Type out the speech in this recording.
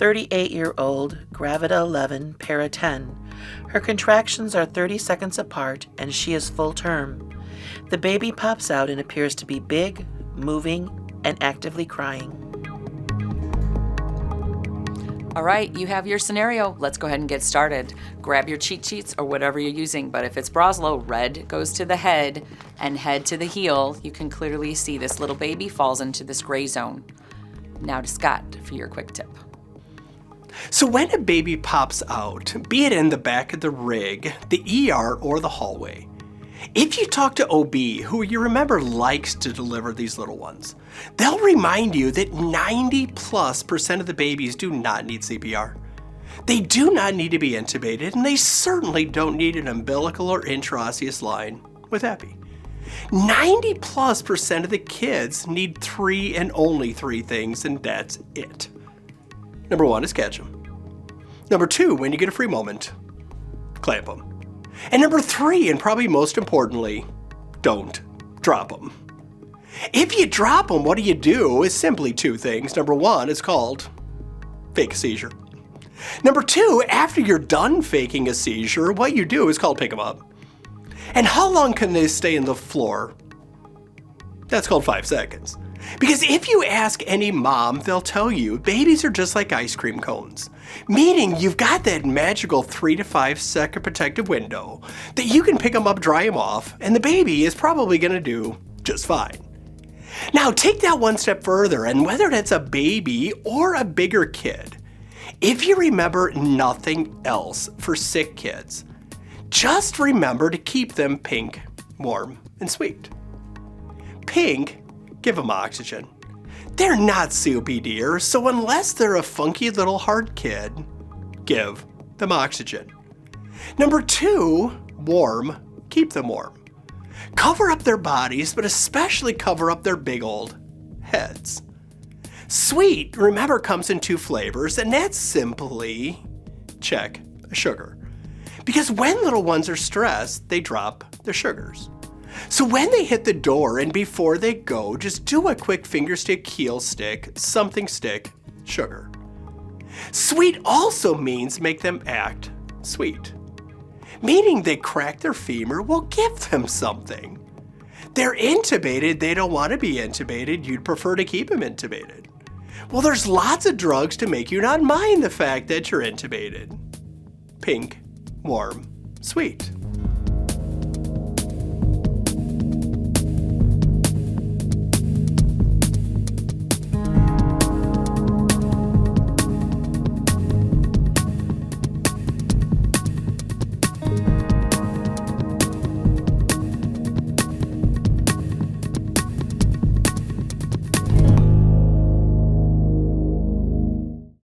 38-year-old, gravida 11, para 10. Her contractions are 30 seconds apart and she is full term. The baby pops out and appears to be big, moving, and actively crying. All right, you have your scenario. Let's go ahead and get started. Grab your cheat sheets or whatever you're using, but if it's Broslow, red goes to the head and head to the heel. You can clearly see this little baby falls into this gray zone. Now to Scott for your quick tip. So when a baby pops out, be it in the back of the rig, the ER, or the hallway, if you talk to OB, who you remember likes to deliver these little ones, they'll remind you that 90+% of the babies do not need CPR. They do not need to be intubated, and they certainly don't need an umbilical or intraosseous line with epi. 90+% of the kids need 3 and only 3 things, and that's it. Number 1 is catch them. Number 2, when you get a free moment, clamp them. And number 3, and probably most importantly, don't drop them. If you drop them, what you do is simply 2 things. Number 1 is called fake a seizure. Number 2, after you're done faking a seizure, what you do is called pick them up. And how long can they stay in the floor? That's called 5 seconds. Because if you ask any mom, they'll tell you babies are just like ice cream cones. Meaning you've got that magical 3 to 5 second protective window that you can pick them up, dry them off, and the baby is probably going to do just fine. Now take that one step further, and whether that's a baby or a bigger kid, if you remember nothing else for sick kids, just remember to keep them pink, warm, and sweet. Pink, give them oxygen. They're not COPDers, so unless they're a funky little hard kid, give them oxygen. Number 2, warm, keep them warm. Cover up their bodies, but especially cover up their big old heads. Sweet, remember, comes in 2 flavors, and that's simply check a sugar. Because when little ones are stressed, they drop their sugars. So when they hit the door and before they go, just do a quick finger stick, heel stick, something stick, sugar. Sweet also means make them act sweet. Meaning they crack their femur, well, give them something. They're intubated, they don't want to be intubated, you'd prefer to keep them intubated. Well, there's lots of drugs to make you not mind the fact that you're intubated. Pink, warm, sweet.